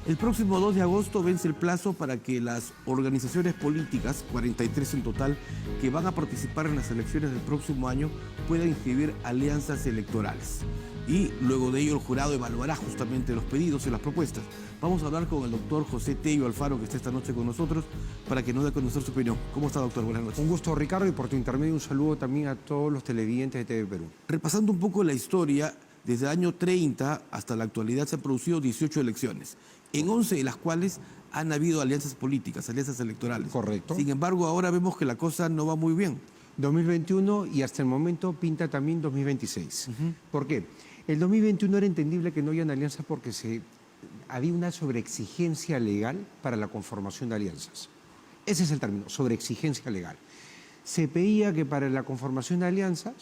El próximo 2 de agosto vence el plazo para que las organizaciones políticas, 43 en total, que van a participar en las elecciones del próximo año, puedan inscribir alianzas electorales. Y luego de ello el jurado evaluará justamente los pedidos y las propuestas. Vamos a hablar con el doctor José Tello Alfaro, que está esta noche con nosotros, para que nos dé a conocer su opinión. ¿Cómo está, doctor? Buenas noches. Un gusto, Ricardo, y por tu intermedio un saludo también a todos los televidentes de TV Perú. Repasando un poco la historia, desde el año 30 hasta la actualidad se han producido 18 elecciones, en 11 de las cuales han habido alianzas políticas, alianzas electorales. Correcto. Sin embargo, ahora vemos que la cosa no va muy bien. 2021 y hasta el momento pinta también 2026. ¿Por qué? El 2021 era entendible que no hayan alianzas porque había una sobreexigencia legal para la conformación de alianzas. Ese es el término, sobreexigencia legal. Se pedía que para la conformación de alianzas,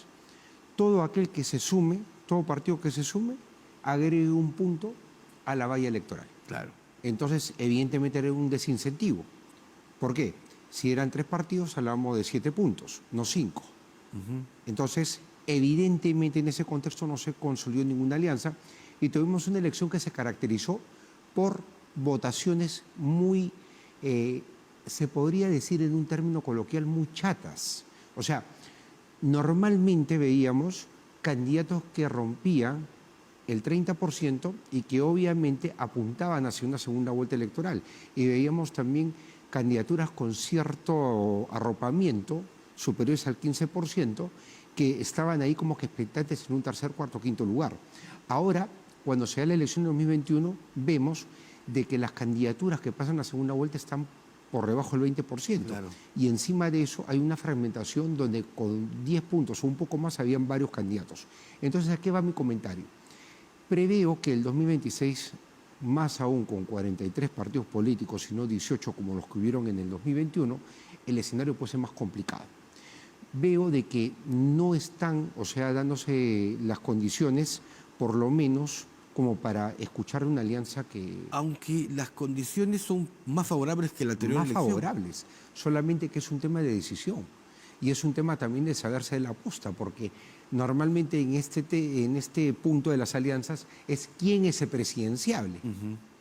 todo aquel que se sume, todo partido que se sume, agregue un punto a la valla electoral. Claro. Entonces, evidentemente era un desincentivo. ¿Por qué? Si eran 3 partidos, hablábamos de 7 puntos, no 5. Entonces, evidentemente en ese contexto no se consolidó ninguna alianza y tuvimos una elección que se caracterizó por votaciones muy, se podría decir en un término coloquial, muy chatas. O sea, normalmente veíamos candidatos que rompían el 30% y que obviamente apuntaban hacia una segunda vuelta electoral. Y veíamos también candidaturas con cierto arropamiento, superiores al 15%, que estaban ahí como que expectantes en un tercer, cuarto, quinto lugar. Ahora, cuando se da la elección de 2021, vemos de que las candidaturas que pasan a segunda vuelta están por debajo del 20%. Claro. Y encima de eso hay una fragmentación donde con 10 puntos o un poco más habían varios candidatos. Entonces, ¿a qué va mi comentario? Preveo que el 2026, más aún con 43 partidos políticos, si no 18 como los que hubieron en el 2021, el escenario puede ser más complicado. Veo de que no están, o sea, dándose las condiciones, por lo menos, como para escuchar una alianza que... Aunque las condiciones son más favorables que la anterior elección. Más favorables, solamente que es un tema de decisión. Y es un tema también de saberse de la aposta, porque normalmente en este punto de las alianzas es quién es el presidenciable.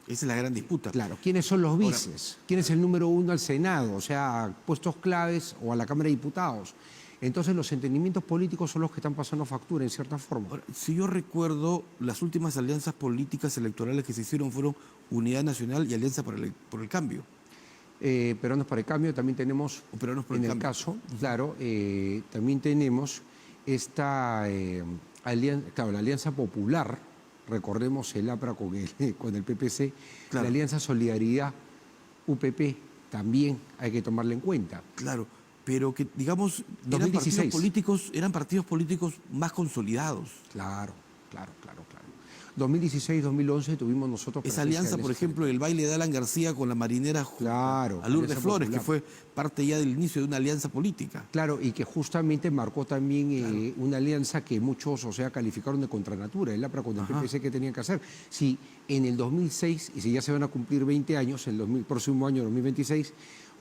Esa es la gran disputa. Claro, ¿quiénes son los vices? ¿Quién es el número 1 al Senado? O sea, puestos claves o a la Cámara de Diputados. Entonces los entendimientos políticos son los que están pasando factura en cierta forma. Ahora, si yo recuerdo, las últimas alianzas políticas electorales que se hicieron fueron Unidad Nacional y Alianza por el Cambio. Peruanos para el Cambio, también tenemos, en el caso, claro, también tenemos esta alianza, claro, la Alianza Popular, recordemos el APRA con el PPC, claro. La Alianza Solidaridad UPP también hay que tomarla en cuenta. Claro, pero que, digamos, 2016. eran partidos políticos más consolidados. Claro. 2016, 2011 tuvimos nosotros... Esa alianza, por ejemplo, el baile de Alan García con la marinera a Lourdes Flores, que fue parte ya del inicio de una alianza política. Claro, y que justamente marcó también una alianza que muchos, o sea, calificaron de contranatura, el APRA con el PPC que tenían que hacer. Si en el 2006, y si ya se van a cumplir 20 años, en el próximo año 2026,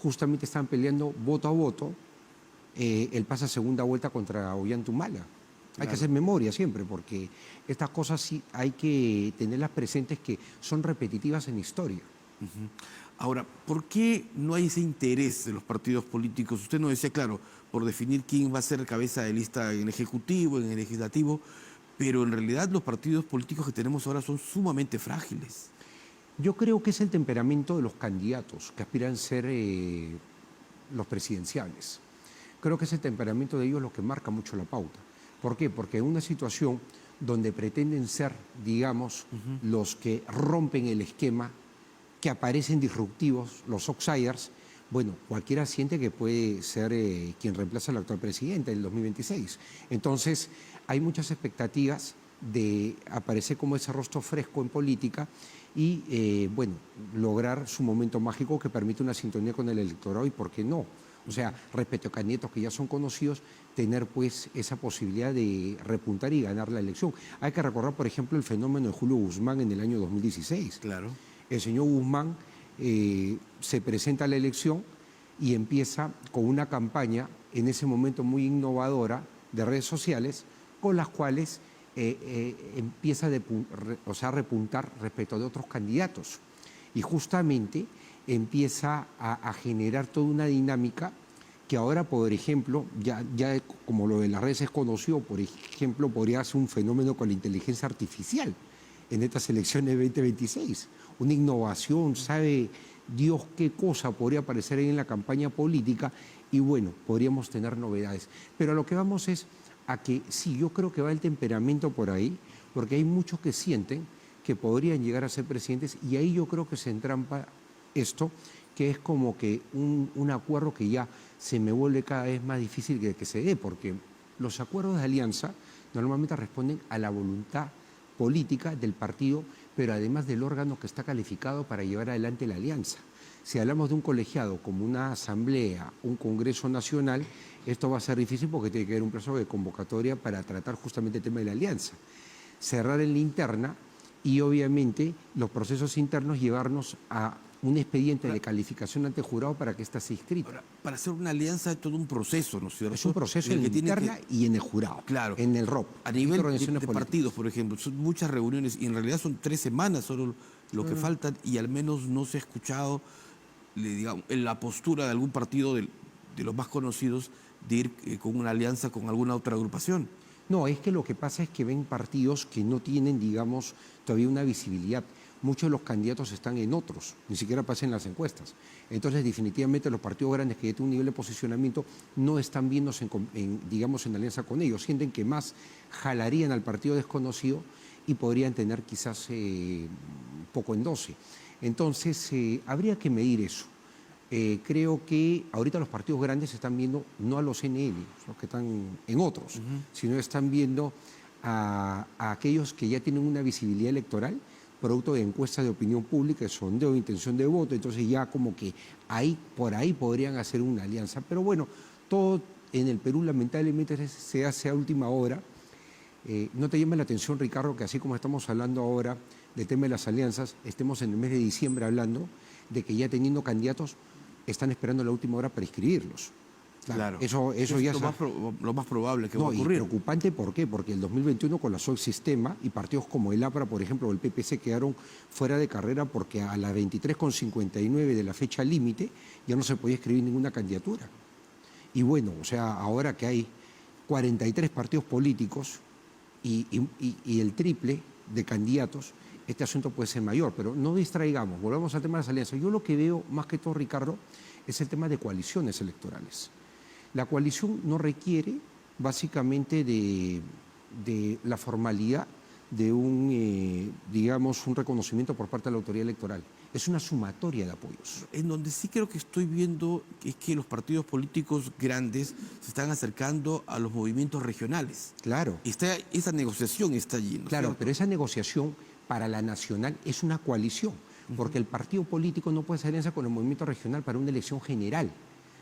justamente están peleando voto a voto el pase a segunda vuelta contra Ollantumala. Hay que hacer memoria siempre, porque estas cosas sí hay que tenerlas presentes que son repetitivas en la historia. Ahora, ¿por qué no hay ese interés de los partidos políticos? Usted nos decía, claro, por definir quién va a ser cabeza de lista en el Ejecutivo, en el Legislativo, pero en realidad los partidos políticos que tenemos ahora son sumamente frágiles. Yo creo que es el temperamento de los candidatos que aspiran a ser los presidenciales. Creo que es el temperamento de ellos lo que marca mucho la pauta. ¿Por qué? Porque en una situación donde pretenden ser, digamos, los que rompen el esquema, que aparecen disruptivos, los outsiders, bueno, cualquiera siente que puede ser quien reemplaza al actual presidente en el 2026. Entonces, hay muchas expectativas de aparecer como ese rostro fresco en política y, bueno, lograr su momento mágico que permite una sintonía con el electorado y, ¿por qué no? O sea, respecto a candidatos que ya son conocidos, tener pues esa posibilidad de repuntar y ganar la elección. Hay que recordar, por ejemplo, el fenómeno de Julio Guzmán en el año 2016. Claro. El señor Guzmán se presenta a la elección y empieza con una campaña, en ese momento muy innovadora, de redes sociales, con las cuales empieza a repuntar respecto de otros candidatos. Y justamente empieza a generar toda una dinámica que ahora, por ejemplo, ya como lo de las redes es conocido, por ejemplo, podría ser un fenómeno con la inteligencia artificial en estas elecciones 2026. Una innovación, sabe Dios qué cosa podría aparecer ahí en la campaña política y bueno, podríamos tener novedades. Pero a lo que vamos es a que sí, yo creo que va el temperamento por ahí, porque hay muchos que sienten que podrían llegar a ser presidentes y ahí yo creo que se entrampa esto, que es como que un acuerdo que ya se me vuelve cada vez más difícil que se dé, porque los acuerdos de alianza normalmente responden a la voluntad política del partido, pero además del órgano que está calificado para llevar adelante la alianza. Si hablamos de un colegiado como una asamblea, un congreso nacional, esto va a ser difícil porque tiene que haber un plazo de convocatoria para tratar justamente el tema de la alianza. Cerrar en la interna y obviamente los procesos internos llevarnos a un expediente de calificación ante jurado para que ésta sea inscrita. Ahora, para hacer una alianza es todo un proceso, ¿no es cierto? Es un proceso en la interna y en el jurado, claro, en el ROP. A nivel de partidos, por ejemplo, son muchas reuniones y en realidad son 3 semanas solo lo que faltan y al menos no se ha escuchado digamos, en la postura de algún partido de los más conocidos de ir con una alianza con alguna otra agrupación. No, es que lo que pasa es que ven partidos que no tienen, digamos, todavía una visibilidad. Muchos de los candidatos están en otros, ni siquiera pasan las encuestas. Entonces, definitivamente, los partidos grandes que ya tienen un nivel de posicionamiento no están viéndose, digamos, en alianza con ellos. Sienten que más jalarían al partido desconocido y podrían tener quizás poco en 12. Entonces, habría que medir eso. Creo que ahorita los partidos grandes se están viendo no a los NN, los que están en otros, sino están viendo a aquellos que ya tienen una visibilidad electoral, producto de encuestas de opinión pública, de sondeo de intención de voto, entonces ya como que por ahí podrían hacer una alianza. Pero bueno, todo en el Perú lamentablemente se hace a última hora. No te llame la atención, Ricardo, que así como estamos hablando ahora del tema de las alianzas, estemos en el mes de diciembre hablando de que ya teniendo candidatos están esperando la última hora para inscribirlos. Claro. Eso ya es lo más probable que va a ocurrir. Y preocupante, ¿por qué? Porque el 2021 colapsó el sistema y partidos como el APRA, por ejemplo, o el PPC quedaron fuera de carrera porque a las 23:59 de la fecha límite ya no se podía escribir ninguna candidatura. Y bueno, o sea, ahora que hay 43 partidos políticos y el triple de candidatos, este asunto puede ser mayor, pero no distraigamos, volvamos al tema de las alianzas. Yo lo que veo más que todo, Ricardo, es el tema de coaliciones electorales. La coalición no requiere básicamente de la formalidad de digamos, un reconocimiento por parte de la autoridad electoral. Es una sumatoria de apoyos. En donde sí creo que estoy viendo es que los partidos políticos grandes se están acercando a los movimientos regionales. Claro. Esa negociación está allí, ¿no? Claro, pero esa negociación para la nacional es una coalición, porque el partido político no puede hacer alianza con el movimiento regional para una elección general.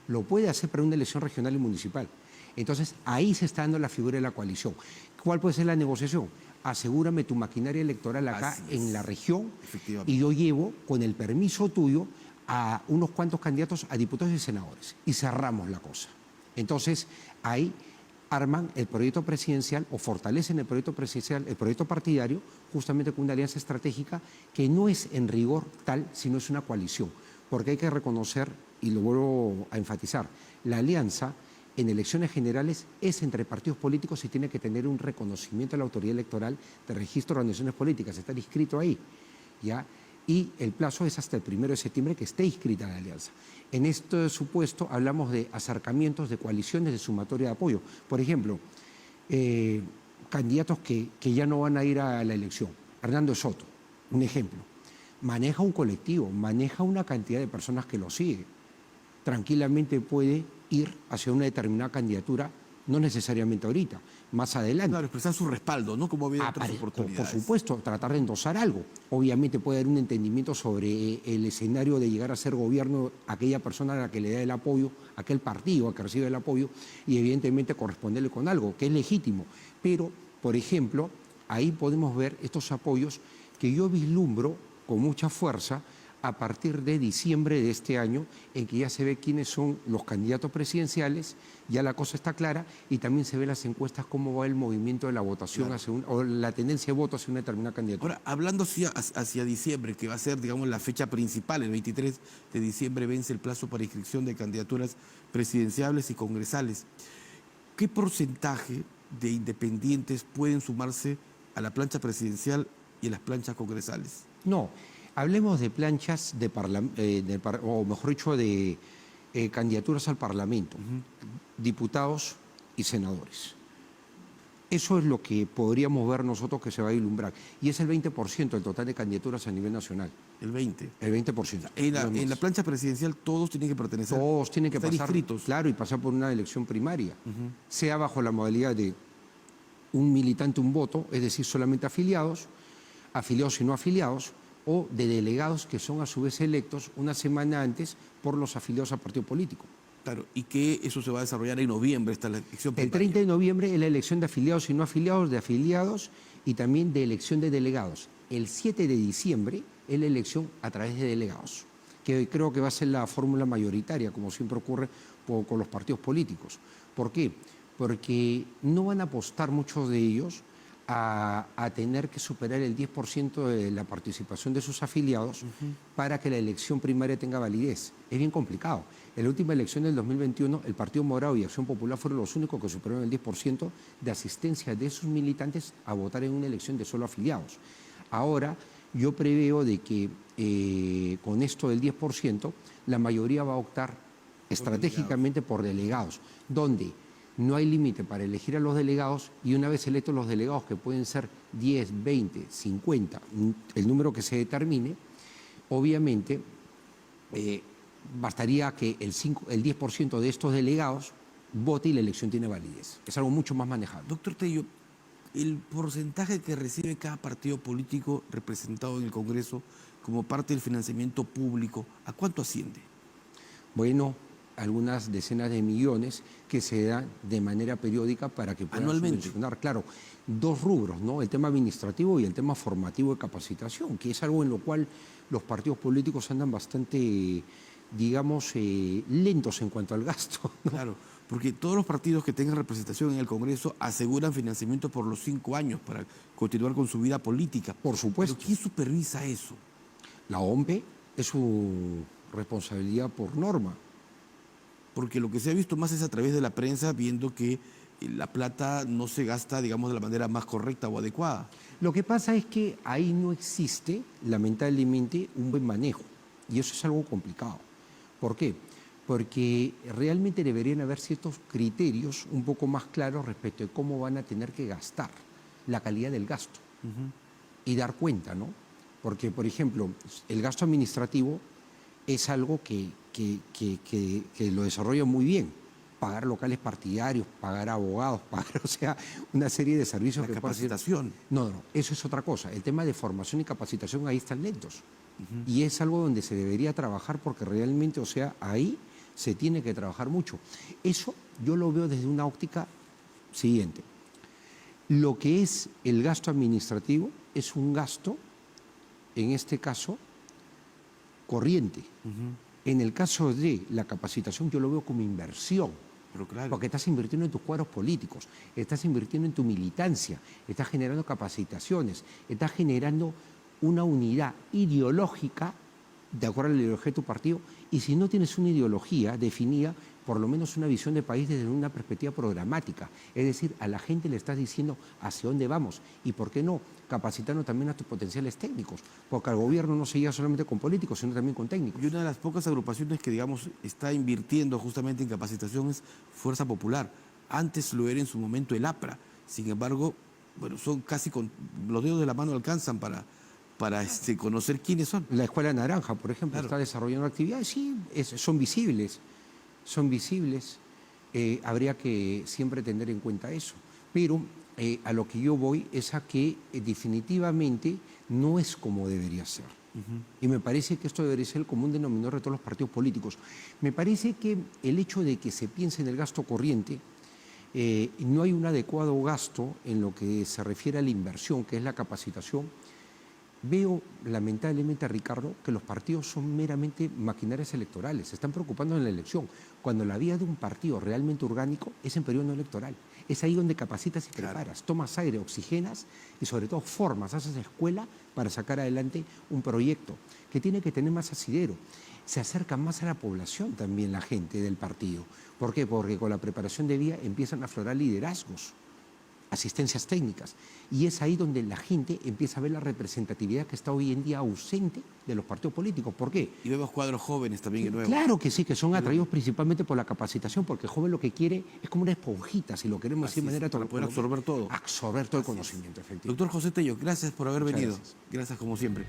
Lo puede hacer para una elección regional y municipal. Entonces, ahí se está dando la figura de la coalición. ¿Cuál puede ser la negociación? Asegúrame tu maquinaria electoral acá en la región y yo llevo, con el permiso tuyo, a unos cuantos candidatos a diputados y senadores. Y cerramos la cosa. Entonces, ahí arman el proyecto presidencial o fortalecen el proyecto presidencial, el proyecto partidario, justamente con una alianza estratégica que no es en rigor tal, sino es una coalición. Porque hay que reconocer, y lo vuelvo a enfatizar, la alianza en elecciones generales es entre partidos políticos y tiene que tener un reconocimiento a la autoridad electoral de registro de organizaciones políticas, estar inscrito ahí, ¿ya? Y el plazo es hasta el 1 de septiembre que esté inscrita la alianza. En este supuesto hablamos de acercamientos, de coaliciones, de sumatoria de apoyo. Por ejemplo, candidatos que ya no van a ir a la elección. Hernando Soto, un ejemplo. Maneja un colectivo, maneja una cantidad de personas que lo sigue. Tranquilamente puede ir hacia una determinada candidatura, no necesariamente ahorita, más adelante. Claro, expresar su respaldo, ¿no? Como había otras oportunidades. Por supuesto, tratar de endosar algo. Obviamente puede haber un entendimiento sobre el escenario de llegar a ser gobierno aquella persona a la que le da el apoyo, aquel partido a que recibe el apoyo, y evidentemente corresponderle con algo, que es legítimo. Pero, por ejemplo, ahí podemos ver estos apoyos que yo vislumbro con mucha fuerza a partir de diciembre de este año, en que ya se ve quiénes son los candidatos presidenciales, ya la cosa está clara, y también se ve en las encuestas cómo va el movimiento de la votación, Claro. o la tendencia de voto hacia una determinada candidatura. Ahora, hablando hacia diciembre, que va a ser, digamos, la fecha principal, el 23 de diciembre vence el plazo para inscripción de candidaturas presidenciales y congresales. ¿Qué porcentaje de independientes pueden sumarse a la plancha presidencial y a las planchas congresales? No, hablemos de planchas o mejor dicho, de candidaturas al Parlamento, diputados y senadores. Eso es lo que podríamos ver nosotros que se va a ilumbrar. Y es el 20% del total de candidaturas a nivel nacional. El 20. El 20%. En la plancha presidencial todos tienen que pertenecer. Todos tienen que estar pasar, inscritos. claro, y pasar por una elección primaria, sea bajo la modalidad de un militante, un voto, es decir, solamente afiliados y no afiliados, o de delegados que son a su vez electos una semana antes por los afiliados al partido político. Claro, y que eso se va a desarrollar en noviembre, esta la elección El primaria. 30 de noviembre es la elección de afiliados y no afiliados, de afiliados y también de elección de delegados. El 7 de diciembre es la elección a través de delegados, que creo que va a ser la fórmula mayoritaria, como siempre ocurre con los partidos políticos. ¿Por qué? Porque no van a apostar muchos de ellos a tener que superar el 10% de la participación de sus afiliados para que la elección primaria tenga validez. Es bien complicado. En la última elección del 2021, el Partido Morado y Acción Popular fueron los únicos que superaron el 10% de asistencia de sus militantes a votar en una elección de solo afiliados. Ahora, yo preveo de que con esto del 10%, la mayoría va a optar estratégicamente por delegados, donde no hay límite para elegir a los delegados, y una vez electos los delegados, que pueden ser 10, 20, 50, el número que se determine, obviamente bastaría que el 10% de estos delegados vote y la elección tiene validez. Es algo mucho más manejable. Doctor Tello, el porcentaje que recibe cada partido político representado en el Congreso como parte del financiamiento público, ¿a cuánto asciende? Bueno, algunas decenas de millones que se dan de manera periódica para que puedan anualmente subvencionar, claro, dos rubros, ¿no? El tema administrativo y el tema formativo de capacitación, que es algo en lo cual los partidos políticos andan bastante, digamos, lentos en cuanto al gasto, ¿no? Claro, porque todos los partidos que tengan representación en el Congreso aseguran financiamiento por los 5 años para continuar con su vida política. Por supuesto. ¿Pero quién supervisa eso? La OMP es su responsabilidad por norma. Porque lo que se ha visto más es a través de la prensa, viendo que la plata no se gasta, digamos, de la manera más correcta o adecuada. Lo que pasa es que ahí no existe, lamentablemente, un buen manejo. Y eso es algo complicado. ¿Por qué? Porque realmente deberían haber ciertos criterios un poco más claros respecto de cómo van a tener que gastar, la calidad del gasto. Y dar cuenta, ¿no? Porque, por ejemplo, el gasto administrativo es algo que lo desarrolla muy bien. Pagar locales partidarios, pagar abogados, pagar, o sea, una serie de servicios. La capacitación. No, eso es otra cosa. El tema de formación y capacitación ahí están lentos. Y es algo donde se debería trabajar, porque realmente, o sea, ahí se tiene que trabajar mucho. Eso yo lo veo desde una óptica siguiente. Lo que es el gasto administrativo es un gasto, en este caso, corriente. En el caso de la capacitación, yo lo veo como inversión. Pero claro. Porque estás invirtiendo en tus cuadros políticos, estás invirtiendo en tu militancia, estás generando capacitaciones, estás generando una unidad ideológica de acuerdo a la ideología de tu partido. Y si no tienes una ideología definida, por lo menos una visión de país desde una perspectiva programática. Es decir, a la gente le estás diciendo hacia dónde vamos. Y por qué no, capacitando también a tus potenciales técnicos. Porque al gobierno no se llega solamente con políticos, sino también con técnicos. Y una de las pocas agrupaciones que, digamos, está invirtiendo justamente en capacitación es Fuerza Popular. Antes lo era en su momento el APRA. Sin embargo, bueno, son casi con los dedos de la mano alcanzan para conocer quiénes son. La Escuela Naranja, por ejemplo, Claro. está desarrollando actividades, sí, son visibles. Son visibles, habría que siempre tener en cuenta eso. Pero a lo que yo voy es a que definitivamente no es como debería ser. Y me parece que esto debería ser el común denominador de todos los partidos políticos. Me parece que el hecho de que se piense en el gasto corriente, no hay un adecuado gasto en lo que se refiere a la inversión, que es la capacitación, Veo, lamentablemente, Ricardo, que los partidos son meramente maquinarias electorales, se están preocupando en la elección, cuando la vía de un partido realmente orgánico es en periodo no electoral. Es ahí donde capacitas y preparas, tomas aire, oxigenas y sobre todo formas, haces escuela para sacar adelante un proyecto que tiene que tener más asidero. Se acerca más a la población también la gente del partido. ¿Por qué? Porque con la preparación de vía empiezan a aflorar liderazgos, asistencias técnicas. Y es ahí donde la gente empieza a ver la representatividad que está hoy en día ausente de los partidos políticos. ¿Por qué? Y vemos cuadros jóvenes también nuevos. Claro que sí, que son atraídos principalmente por la capacitación, porque el joven lo que quiere es como una esponjita, si lo queremos decir de manera... Para poder absorber todo. Absorber todo el conocimiento, efectivamente. Doctor José Tello, gracias por haber Muchas venido. gracias. Gracias como siempre.